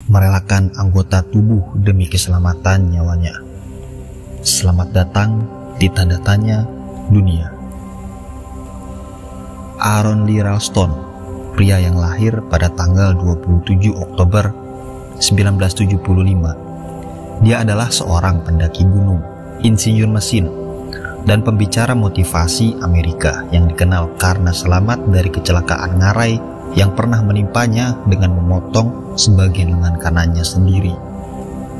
merelakan anggota tubuh demi keselamatan nyawanya. Selamat datang di tanda tanya dunia. Aaron Lee Ralston, pria yang lahir pada tanggal 27 Oktober 1975. Dia adalah seorang pendaki gunung, insinyur mesin, dan pembicara motivasi Amerika yang dikenal karena selamat dari kecelakaan ngarai yang pernah menimpanya dengan memotong sebagian lengan kanannya sendiri.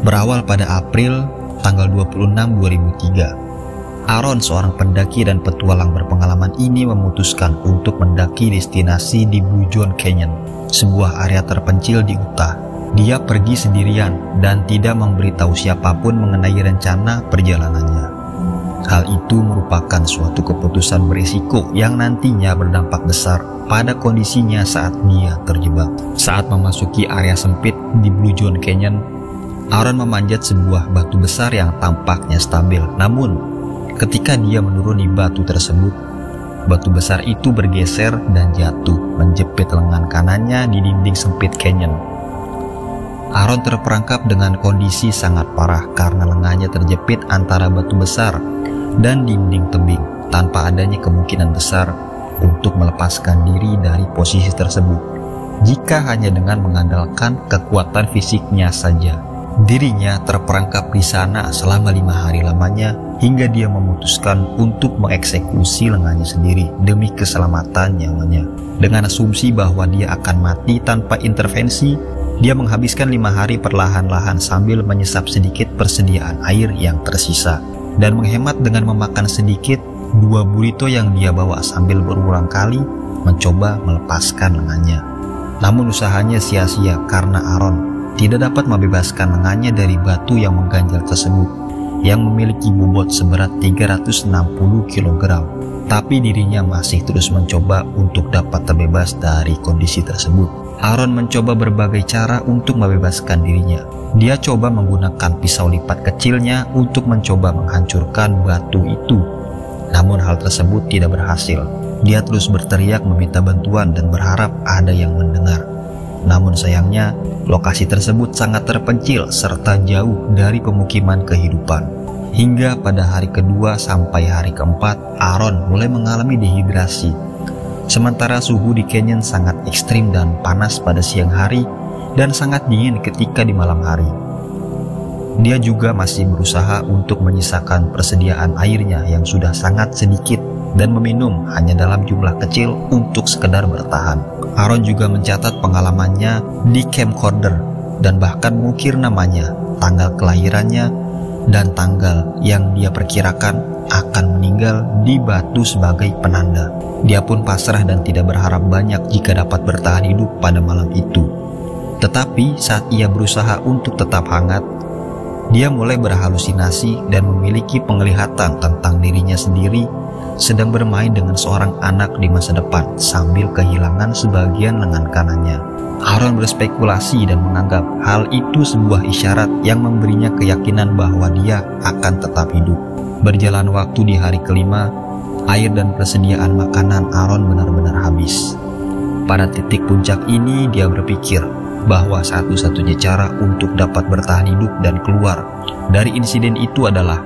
Berawal pada April tanggal 26 2003, Aaron, seorang pendaki dan petualang berpengalaman ini memutuskan untuk mendaki destinasi di Blue John Canyon, sebuah area terpencil di Utah. Dia pergi sendirian dan tidak memberitahu siapapun mengenai rencana perjalanannya. Hal itu merupakan suatu keputusan berisiko yang nantinya berdampak besar pada kondisinya saat dia terjebak. Saat memasuki area sempit di Blue John Canyon, Aaron memanjat sebuah batu besar yang tampaknya stabil. Namun, ketika dia menuruni batu tersebut, batu besar itu bergeser dan jatuh menjepit lengan kanannya di dinding sempit canyon. Aaron terperangkap dengan kondisi sangat parah karena lengannya terjepit antara batu besar dan dinding tebing tanpa adanya kemungkinan besar untuk melepaskan diri dari posisi tersebut jika hanya dengan mengandalkan kekuatan fisiknya saja. Dirinya terperangkap di sana selama 5 hari lamanya hingga dia memutuskan untuk mengeksekusi lengannya sendiri demi keselamatan nyawanya. Dengan asumsi bahwa dia akan mati tanpa intervensi, dia menghabiskan 5 hari perlahan-lahan sambil menyesap sedikit persediaan air yang tersisa dan menghemat dengan memakan sedikit 2 burrito yang dia bawa sambil berulang kali mencoba melepaskan lengannya. Namun usahanya sia-sia karena Aaron tidak dapat membebaskan lengannya dari batu yang mengganjal tersebut yang memiliki bobot seberat 360 kg. Tapi dirinya masih terus mencoba untuk dapat terbebas dari kondisi tersebut. Aaron mencoba berbagai cara untuk membebaskan dirinya. Dia coba menggunakan pisau lipat kecilnya untuk mencoba menghancurkan batu itu. Namun hal tersebut tidak berhasil. Dia terus berteriak meminta bantuan dan berharap ada yang mendengar. Namun sayangnya, lokasi tersebut sangat terpencil serta jauh dari pemukiman kehidupan. Hingga pada hari kedua sampai hari keempat, Aaron mulai mengalami dehidrasi. Sementara suhu di canyon sangat ekstrim dan panas pada siang hari dan sangat dingin ketika di malam hari. Dia juga masih berusaha untuk menyisakan persediaan airnya yang sudah sangat sedikit dan meminum hanya dalam jumlah kecil untuk sekedar bertahan. Aaron juga mencatat pengalamannya di camcorder dan bahkan mengukir namanya, tanggal kelahirannya, dan tanggal yang dia perkirakan akan meninggal di batu sebagai penanda. Dia pun pasrah dan tidak berharap banyak jika dapat bertahan hidup pada malam itu. Tetapi saat ia berusaha untuk tetap hangat, dia mulai berhalusinasi dan memiliki penglihatan tentang dirinya sendiri sedang bermain dengan seorang anak di masa depan sambil kehilangan sebagian lengan kanannya. Aaron berspekulasi dan menganggap hal itu sebuah isyarat yang memberinya keyakinan bahwa dia akan tetap hidup. Berjalan waktu di hari kelima, air dan persediaan makanan Aaron benar-benar habis. Pada titik puncak ini dia berpikir bahwa satu-satunya cara untuk dapat bertahan hidup dan keluar dari insiden itu adalah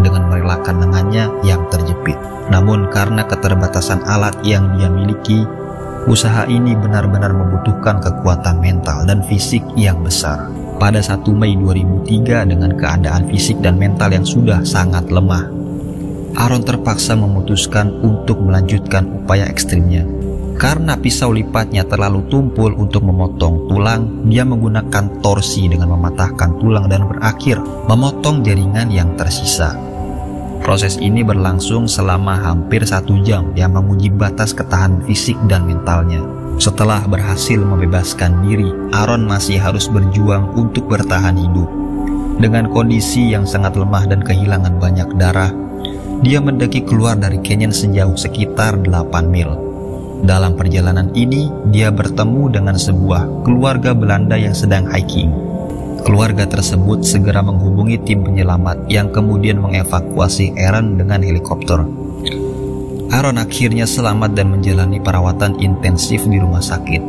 dengan merelakan lengannya yang terjepit. Namun karena keterbatasan alat yang dia miliki, usaha ini benar-benar membutuhkan kekuatan mental dan fisik yang besar. Pada 1 Mei 2003 dengan keadaan fisik dan mental yang sudah sangat lemah, Aaron terpaksa memutuskan untuk melanjutkan upaya ekstrimnya. Karena pisau lipatnya terlalu tumpul untuk memotong tulang, dia menggunakan torsi dengan mematahkan tulang dan berakhir memotong jaringan yang tersisa. Proses ini berlangsung selama hampir 1 jam yang menguji batas ketahanan fisik dan mentalnya. Setelah berhasil membebaskan diri, Aaron masih harus berjuang untuk bertahan hidup. Dengan kondisi yang sangat lemah dan kehilangan banyak darah, dia mendaki keluar dari canyon sejauh sekitar 8 mil. Dalam perjalanan ini, dia bertemu dengan sebuah keluarga Belanda yang sedang hiking. Keluarga tersebut segera menghubungi tim penyelamat yang kemudian mengevakuasi Aaron dengan helikopter. Aaron akhirnya selamat dan menjalani perawatan intensif di rumah sakit.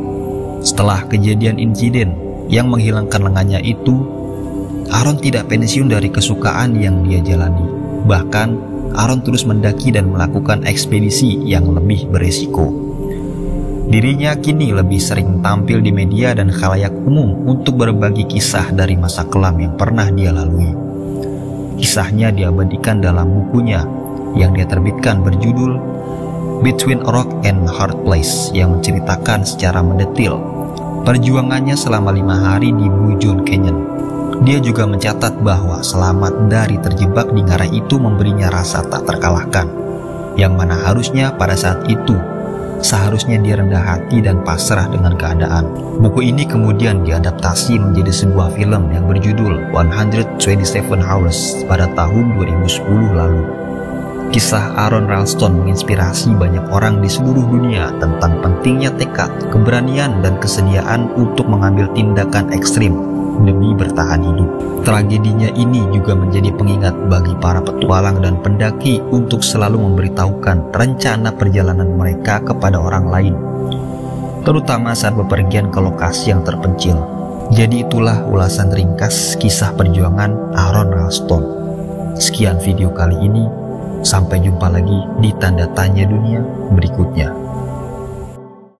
Setelah kejadian insiden, yang menghilangkan lengannya itu, Aaron tidak pensiun dari kesukaan yang dia jalani. Bahkan, Aaron terus mendaki dan melakukan ekspedisi yang lebih beresiko. Dirinya kini lebih sering tampil di media dan khalayak umum untuk berbagi kisah dari masa kelam yang pernah dia lalui. Kisahnya diabadikan dalam bukunya yang dia terbitkan berjudul Between a Rock and a Hard Place, yang menceritakan secara mendetil perjuangannya selama 5 hari di Blue John Canyon. Dia juga mencatat bahwa selamat dari terjebak di ngarai itu memberinya rasa tak terkalahkan, yang mana harusnya pada saat itu seharusnya dia rendah hati dan pasrah dengan keadaan. Buku ini kemudian diadaptasi menjadi sebuah film yang berjudul 127 Hours pada tahun 2010 lalu. Kisah Aaron Ralston menginspirasi banyak orang di seluruh dunia tentang pentingnya tekad, keberanian, dan kesediaan untuk mengambil tindakan ekstrim demi bertahan hidup. Tragedinya ini juga menjadi pengingat bagi para petualang dan pendaki untuk selalu memberitahukan rencana perjalanan mereka kepada orang lain, terutama saat bepergian ke lokasi yang terpencil. Jadi itulah ulasan ringkas kisah perjuangan Aaron Ralston. Sekian video kali ini. Sampai jumpa lagi di Tanda Tanya Dunia berikutnya.